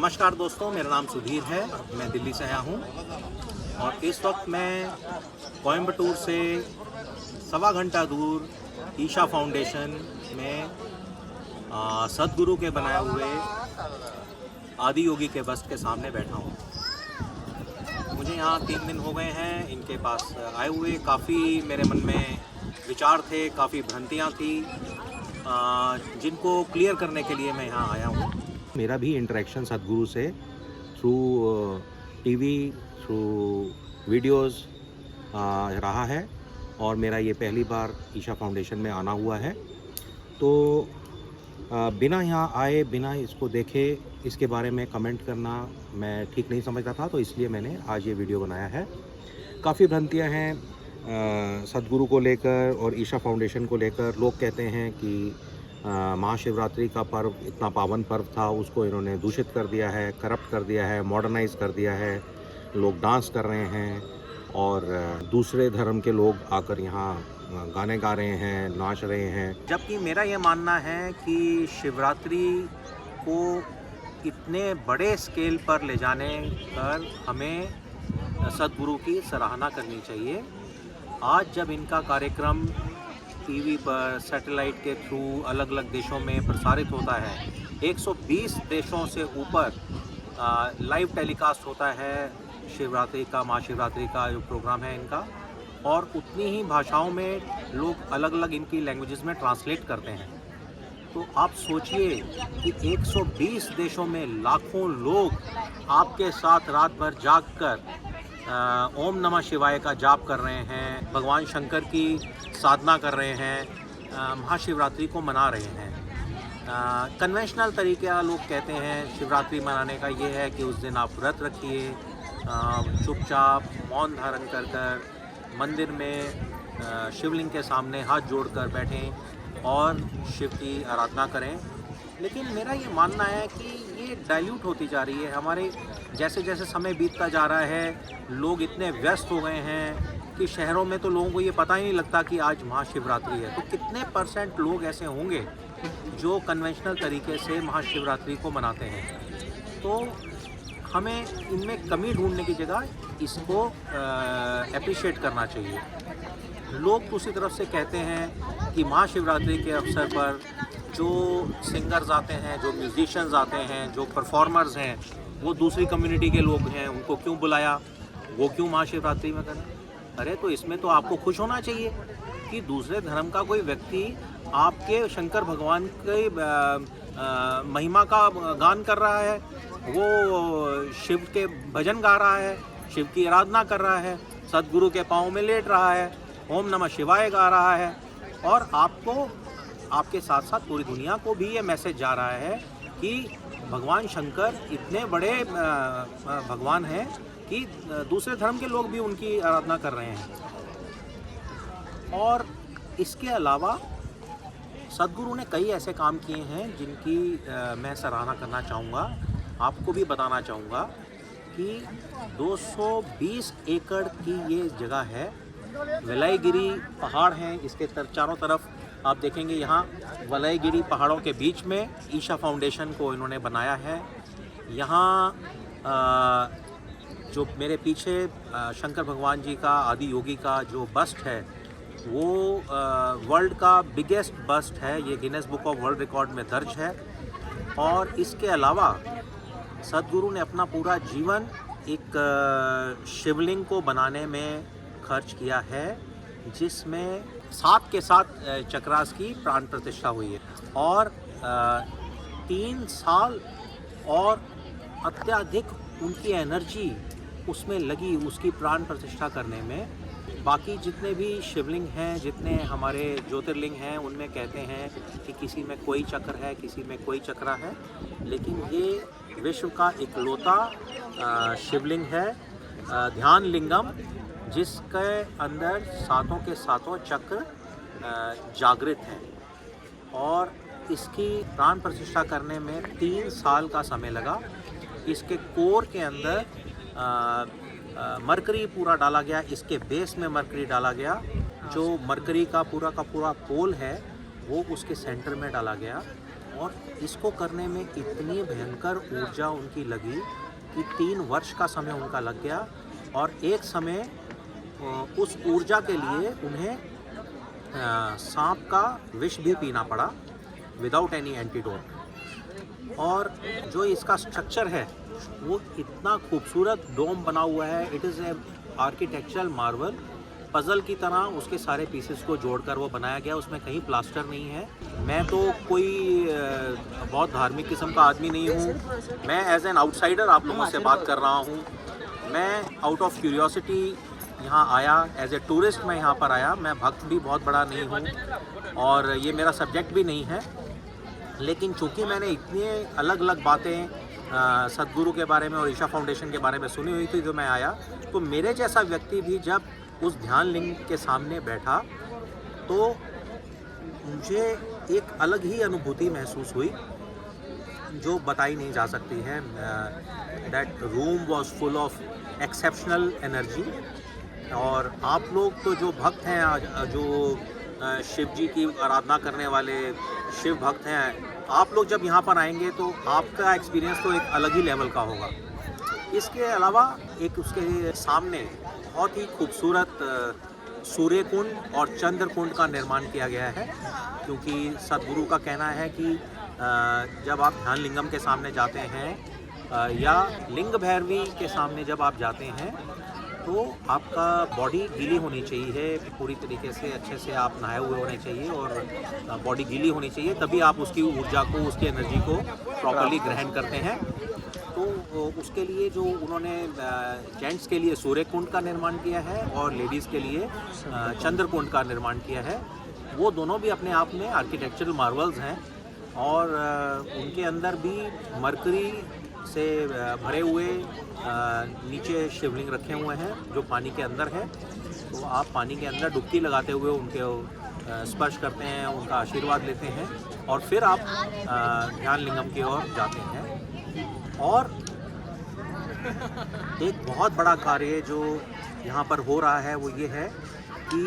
नमस्कार दोस्तों, मेरा नाम सुधीर है। मैं दिल्ली से आया हूँ और इस वक्त मैं कोयंबटूर से सवा घंटा दूर ईशा फाउंडेशन में सदगुरु के बनाए हुए आदि योगी के बस्ट के सामने बैठा हूँ। मुझे यहाँ 3 दिन हो गए हैं इनके पास आए हुए। काफ़ी मेरे मन में विचार थे, काफ़ी भ्रांतियाँ थी जिनको क्लियर करने के लिए मैं यहाँ आया हूँ। मेरा भी इंटरेक्शन सदगुरु से थ्रू टीवी, थ्रू वीडियोस रहा है और मेरा ये पहली बार ईशा फाउंडेशन में आना हुआ है। तो बिना यहाँ आए, बिना इसको देखे, इसके बारे में कमेंट करना मैं ठीक नहीं समझता था, तो इसलिए मैंने आज ये वीडियो बनाया है। काफ़ी भ्रांतियाँ हैं सदगुरु को लेकर और ईशा फाउंडेशन को लेकर। लोग कहते हैं कि महाशिवरात्रि का पर्व इतना पावन पर्व था, उसको इन्होंने दूषित कर दिया है, करप्ट कर दिया है, मॉडर्नाइज कर दिया है। लोग डांस कर रहे हैं और दूसरे धर्म के लोग आकर यहाँ गाने गा रहे हैं, नाच रहे हैं। जबकि मेरा ये मानना है कि शिवरात्रि को इतने बड़े स्केल पर ले जाने पर हमें सदगुरु की सराहना करनी चाहिए। आज जब इनका कार्यक्रम टीवी पर सैटेलाइट के थ्रू अलग अलग देशों में प्रसारित होता है, 120 देशों से ऊपर लाइव टेलीकास्ट होता है शिवरात्रि का, महाशिवरात्रि का जो प्रोग्राम है इनका, और उतनी ही भाषाओं में लोग अलग अलग इनकी लैंग्वेजेस में ट्रांसलेट करते हैं। तो आप सोचिए कि 120 देशों में लाखों लोग आपके साथ रात भर जाग कर ओम नमः शिवाय का जाप कर रहे हैं, भगवान शंकर की साधना कर रहे हैं, महाशिवरात्रि को मना रहे हैं। कन्वेंशनल तरीका लोग कहते हैं शिवरात्रि मनाने का ये है कि उस दिन आप व्रत रखिए, चुपचाप मौन धारण कर कर मंदिर में शिवलिंग के सामने हाथ जोड़कर बैठें और शिव की आराधना करें। लेकिन मेरा ये मानना है कि ये डाइल्यूट होती जा रही है। हमारे जैसे जैसे समय बीतता जा रहा है, लोग इतने व्यस्त हो गए हैं कि शहरों में तो लोगों को ये पता ही नहीं लगता कि आज महाशिवरात्रि है। तो कितने % लोग ऐसे होंगे जो कन्वेंशनल तरीके से महाशिवरात्रि को मनाते हैं। तो हमें इनमें कमी ढूंढने की जगह इसको एप्रिशिएट करना चाहिए। लोग दूसरी तरफ से कहते हैं कि महाशिवरात्रि के अवसर पर जो सिंगर्स आते हैं, जो म्यूजिशियंस आते हैं, जो परफॉर्मर्स हैं, वो दूसरी कम्युनिटी के लोग हैं, उनको क्यों बुलाया, वो क्यों महाशिवरात्रि में करें। अरे तो इसमें तो आपको खुश होना चाहिए कि दूसरे धर्म का कोई व्यक्ति आपके शंकर भगवान की महिमा का गान कर रहा है, वो शिव के भजन गा रहा है, शिव की आराधना कर रहा है, सदगुरु के पाँव में लेट रहा है, ओम नमः शिवाय गा रहा है, और आपको, आपके साथ साथ पूरी दुनिया को भी ये मैसेज जा रहा है कि भगवान शंकर इतने बड़े भगवान हैं कि दूसरे धर्म के लोग भी उनकी आराधना कर रहे हैं। और इसके अलावा सदगुरु ने कई ऐसे काम किए हैं जिनकी मैं सराहना करना चाहूँगा, आपको भी बताना चाहूँगा कि 220 एकड़ की ये जगह है। वलयगिरी पहाड़ हैं, इसके चारों तरफ आप देखेंगे। यहाँ वलयगिरी पहाड़ों के बीच में ईशा फाउंडेशन को इन्होंने बनाया है। यहाँ जो मेरे पीछे शंकर भगवान जी का, आदि योगी का जो बस्ट है, वो वर्ल्ड का बिगेस्ट बस्ट है। ये Guinness book of world record में दर्ज है। और इसके अलावा सदगुरु ने अपना पूरा जीवन एक शिवलिंग को बनाने में खर्च किया है, जिसमें 7 के 7 चक्रास की प्राण प्रतिष्ठा हुई है। और 3 साल और अत्यधिक उनकी एनर्जी उसमें लगी, उसकी प्राण प्रतिष्ठा करने में। बाकी जितने भी शिवलिंग हैं, जितने हमारे ज्योतिर्लिंग हैं, उनमें कहते हैं कि किसी में कोई चक्र है, किसी में कोई चक्र है, लेकिन ये विश्व का इकलौता शिवलिंग है, ध्यान लिंगम, जिसके अंदर 7 के 7 चक्र जागृत हैं। और इसकी प्राण प्रतिष्ठा करने में 3 साल का समय लगा। इसके कोर के अंदर मरकरी पूरा डाला गया, इसके बेस में मरकरी डाला गया। जो मरकरी का पूरा पोल है वो उसके सेंटर में डाला गया। और इसको करने में इतनी भयंकर ऊर्जा उनकी लगी कि 3 वर्ष का समय उनका लग गया। और एक समय उस ऊर्जा के लिए उन्हें सांप का विष भी पीना पड़ा विदाउट एनी एंटीडोट। और जो इसका स्ट्रक्चर है वो इतना खूबसूरत डोम बना हुआ है, it is a architectural Marvel. Puzzle की तरह उसके सारे पीसेस को जोड़कर वो बनाया गया, उसमें कहीं प्लास्टर नहीं है। मैं तो कोई बहुत धार्मिक किस्म का आदमी नहीं हूँ, मैं एज एन आउटसाइडर आप लोगों से बात कर रहा हूँ। मैं आउट ऑफ क्यूरियोसिटी यहाँ आया, एज ए टूरिस्ट मैं यहाँ पर आया। मैं भक्त भी बहुत बड़ा नहीं हूँ और ये मेरा सब्जेक्ट भी नहीं है, लेकिन चूँकि मैंने इतनी अलग अलग बातें सद्गुरु के बारे में और ईशा फाउंडेशन के बारे में सुनी हुई थी, तो मैं आया। तो मेरे जैसा व्यक्ति भी जब उस ध्यान लिंग के सामने बैठा तो मुझे एक अलग ही अनुभूति महसूस हुई जो बताई नहीं जा सकती है। That room was full of exceptional energy. और आप लोग तो जो भक्त हैं, जो शिव जी की आराधना करने वाले शिव भक्त हैं, आप लोग जब यहाँ पर आएंगे तो आपका एक्सपीरियंस तो एक अलग ही लेवल का होगा। इसके अलावा एक उसके सामने बहुत ही खूबसूरत सूर्य कुंड और चंद्र कुंड का निर्माण किया गया है, क्योंकि सद्गुरु का कहना है कि जब आप ध्यान लिंगम के सामने जाते हैं या लिंग भैरवी के सामने जब आप जाते हैं तो आपका बॉडी गीली होनी चाहिए, पूरी तरीके से अच्छे से आप नहाए हुए होने चाहिए और बॉडी गीली होनी चाहिए, तभी आप उसकी ऊर्जा को, उसकी एनर्जी को प्रॉपर्ली ग्रहण करते हैं। तो उसके लिए जो उन्होंने जेंट्स के लिए सूर्य कुंड का निर्माण किया है और लेडीज़ के लिए चंद्र कुंड का निर्माण किया है, वो दोनों भी अपने आप में आर्किटेक्चरल मार्वल्स हैं। और उनके अंदर भी मरकरी से भरे हुए नीचे शिवलिंग रखे हुए हैं जो पानी के अंदर है। तो आप पानी के अंदर डुबकी लगाते हुए उनके स्पर्श करते हैं, उनका आशीर्वाद लेते हैं और फिर आप ध्यान लिंगम की ओर जाते हैं। और एक बहुत बड़ा कार्य जो यहाँ पर हो रहा है वो ये है कि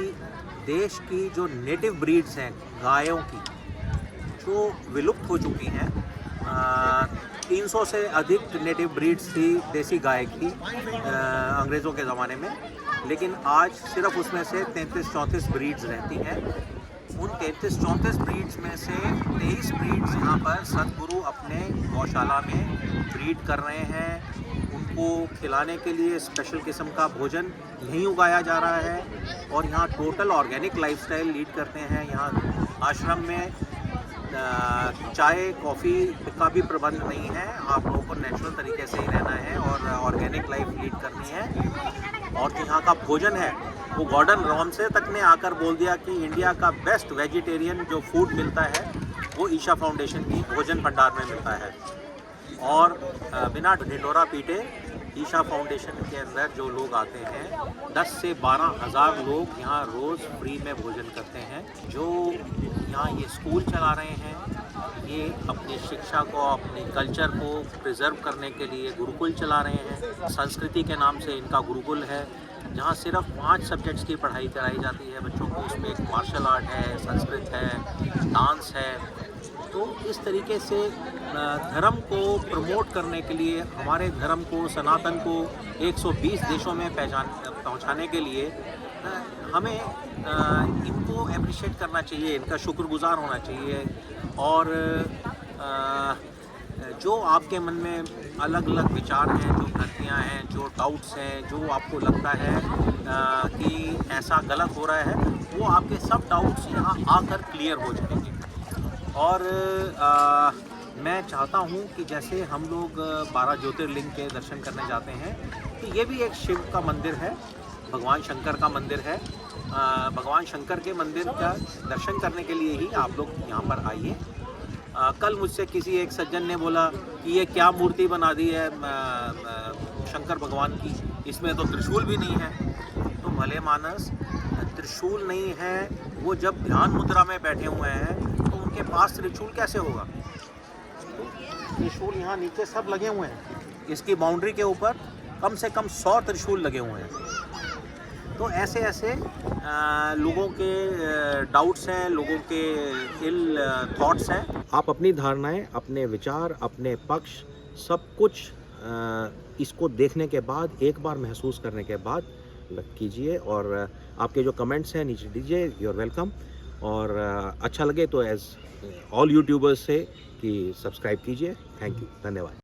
देश की जो नेटिव ब्रीड्स हैं गायों की, जो विलुप्त हो चुकी हैं, 300 से अधिक नेटिव ब्रीड्स थी देसी गाय की अंग्रेज़ों के ज़माने में, लेकिन आज सिर्फ उसमें से 33-34 ब्रीड्स रहती हैं। उन 33-34 ब्रीड्स में से 23 ब्रीड्स यहाँ पर सद्गुरु अपने गौशाला में ब्रीड कर रहे हैं। उनको खिलाने के लिए स्पेशल किस्म का भोजन यहीं उगाया जा रहा है और यहाँ टोटल ऑर्गेनिक लाइफस्टाइल लीड करते हैं। यहाँ आश्रम में चाय कॉफ़ी का भी प्रबंध नहीं है, आप लोगों को नेचुरल तरीके से ही रहना है और ऑर्गेनिक लाइफ लीड करनी है। और जो यहाँ का भोजन है वो गॉर्डन रॉमसे तक ने आकर बोल दिया कि इंडिया का बेस्ट वेजिटेरियन जो फूड मिलता है वो ईशा फाउंडेशन की भोजन भंडार में मिलता है। और बिना ढिंढोरा पीटे ईशा फाउंडेशन के अंदर जो लोग आते हैं 10 से 12 हज़ार लोग यहाँ रोज़ फ्री में भोजन करते हैं। जो यहाँ ये स्कूल चला रहे हैं, ये अपनी शिक्षा को, अपनी कल्चर को प्रिजर्व करने के लिए गुरुकुल चला रहे हैं। संस्कृति के नाम से इनका गुरुकुल है जहाँ सिर्फ 5 सब्जेक्ट्स की पढ़ाई कराई जाती है बच्चों को। उसमें एक मार्शल आर्ट है, संस्कृत है, डांस है। तो इस तरीके से धर्म को प्रमोट करने के लिए, हमारे धर्म को, सनातन को 120 देशों में पहुंचाने के लिए हमें इनको अप्रिशिएट करना चाहिए, इनका शुक्रगुजार होना चाहिए। और जो आपके मन में अलग अलग विचार हैं, जो भ्रांतियाँ हैं, जो डाउट्स हैं, जो आपको लगता है कि ऐसा गलत हो रहा है, वो आपके सब डाउट्स यहाँ आकर क्लियर हो जाएंगे। और मैं चाहता हूँ कि जैसे हम लोग 12 ज्योतिर्लिंग के दर्शन करने जाते हैं, तो ये भी एक शिव का मंदिर है, भगवान शंकर का मंदिर है। भगवान शंकर के मंदिर का दर्शन करने के लिए ही आप लोग यहाँ पर आइए। कल मुझसे किसी एक सज्जन ने बोला कि ये क्या मूर्ति बना दी है शंकर भगवान की, इसमें तो त्रिशूल भी नहीं है। तो भले मानस, त्रिशूल नहीं है, वो जब ध्यान मुद्रा में बैठे हुए हैं तो उनके पास त्रिशूल कैसे होगा? तो त्रिशूल यहाँ नीचे सब लगे हुए हैं, इसकी बाउंड्री के ऊपर कम से कम 100 त्रिशूल लगे हुए हैं। तो ऐसे ऐसे लोगों के डाउट्स हैं, लोगों के इल थॉट्स हैं। आप अपनी धारणाएं, अपने विचार, अपने पक्ष सब कुछ इसको देखने के बाद, एक बार महसूस करने के बाद कीजिए, और आपके जो कमेंट्स हैं नीचे दीजिए। You are welcome. और अच्छा लगे तो एज ऑल यूट्यूबर्स से कि सब्सक्राइब कीजिए। थैंक यू, धन्यवाद।